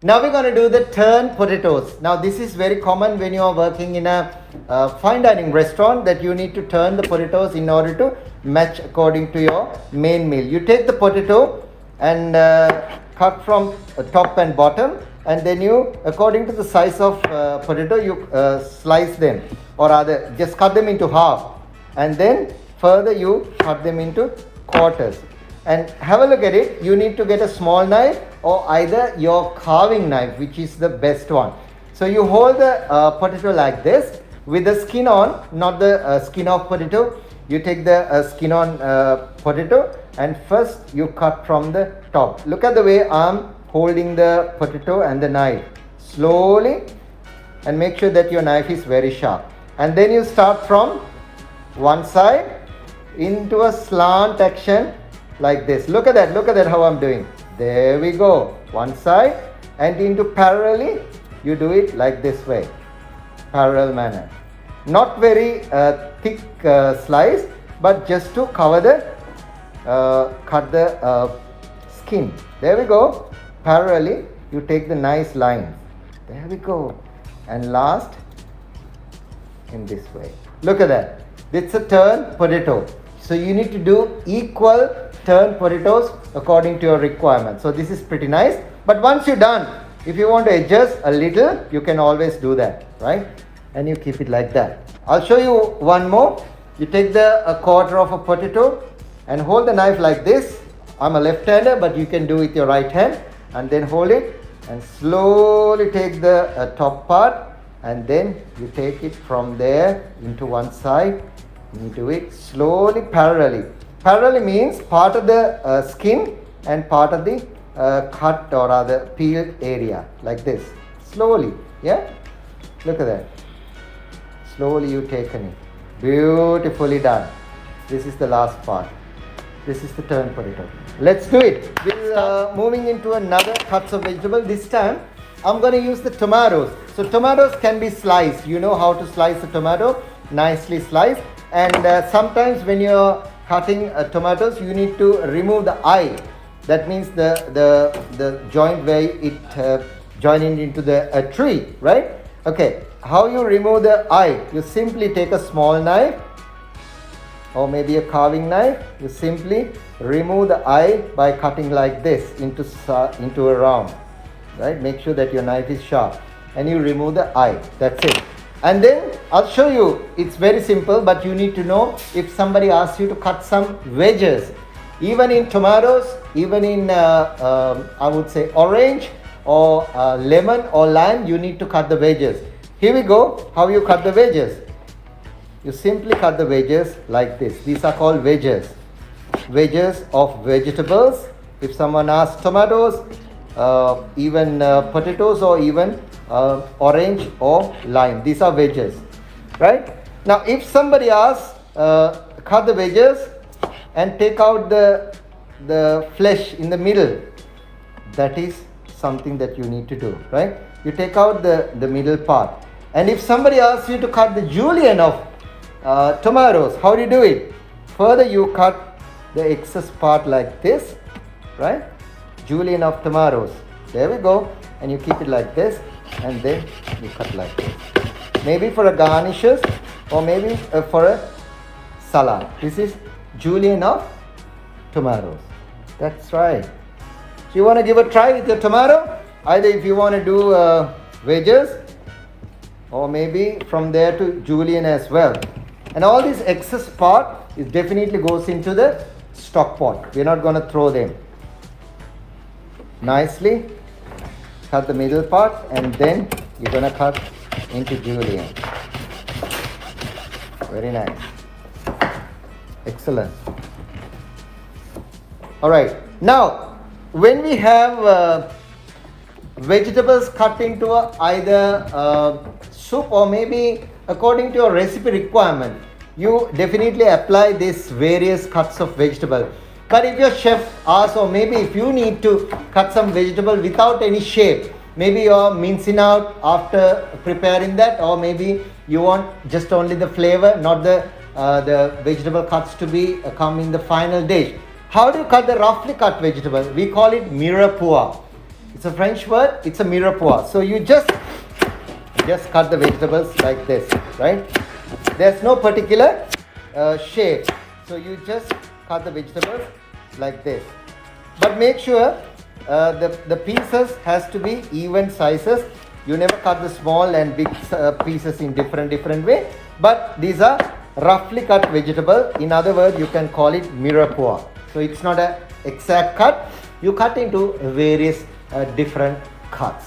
Now we're going to do the turned potatoes. Now this is very common when you are working in a fine dining restaurant, that you need to turn the potatoes in order to match according to your main meal. You take the potato and cut from top and bottom, and then you, according to the size of potato, you slice them, or rather just cut them into half, and then further you cut them into quarters. And have a look at it. You need to get a small knife or either your carving knife, which is the best one. So you hold the potato like this with the skin on, not the skin off potato. You take the skin on potato, and first you cut from the top. Look at the way I'm holding the potato and the knife. Slowly, and make sure that your knife is very sharp. And then you start from one side into a slant action like this. Look at that how I'm doing. There we go. One side, and into parallelly you do it like this way, parallel manner. Not very thick slice, but just to cover the cut the skin. There we go. Parallelly you take the nice line. There we go. And last, in this way. Look at that. It's a turned potato. So you need to do equal turned potatoes according to your requirement. So this is pretty nice. But once you're done, if you want to adjust a little, you can always do that, right? And you keep it like that. I'll show you one more. You take a quarter of a potato and hold the knife like this. I'm a left-hander, but you can do it with your right hand. And then hold it and slowly take the top part, and then you take it from there into one side. You do it slowly, parallelly. Parallelly means part of the skin and part of the cut or rather peeled area, like this. Slowly, yeah? Look at that. Slowly you taken it. Beautifully done. This is the last part. This is the turned potato. Let's do it. We're moving into another cuts of vegetable. This time I'm going to use the tomatoes. So tomatoes can be sliced. You know how to slice a tomato, nicely sliced. And sometimes when you're cutting tomatoes, you need to remove the eye. That means the joint where it joining into the tree, right? Okay, how you remove the eye? You simply take a small knife or maybe a carving knife. You simply remove the eye by cutting like this into a round, right? Make sure that your knife is sharp, and you remove the eye. That's it. And then I'll show you. It's very simple, but you need to know, if somebody asks you to cut some wedges, even in tomatoes, even in I would say orange or lemon or lime, you need to cut the wedges. Here we go. How you cut the wedges? You simply cut the wedges like this. These are called wedges. Wedges of vegetables. If someone asks tomatoes, even potatoes, or even orange or lime, these are wedges, right? Now if somebody asks, cut the wedges and take out the flesh in the middle, that is something that you need to do, right? You take out the middle part. And if somebody asks you to cut the julienne of tomatoes, how do you do it? Further you cut the excess part like this, right? Julienne of tomatoes. There we go. And you keep it like this, and then you cut like this. Maybe for a garnishes, or maybe for a salad. This is julienne of tomatoes. That's right. So you want to give a try with your tomato? Either if you want to do wedges, or maybe from there to julienne as well. And all this excess part is definitely goes into the stock pot. We're not going to throw them. Nicely cut the middle part, and then you're going to cut into julienne. Very nice. Excellent. All right. Now, when we have vegetables cut into either soup, or maybe according to your recipe requirement, you definitely apply these various cuts of vegetable. But if your chef asks, or maybe if you need to cut some vegetable without any shape, maybe you're mincing out after preparing that, or maybe you want just only the flavor, not the vegetable cuts to be come in the final dish. How do you cut the roughly cut vegetable? We call it mirepoix. It's a French word. It's a mirepoix. So you just cut the vegetables like this, right? There's no particular shape. So you just cut the vegetables like this. But make sure the pieces has to be even sizes. You never cut the small and big pieces in different way. But these are roughly cut vegetable. In other words, you can call it mirepoix. So it's not an exact cut. You cut into various different cuts.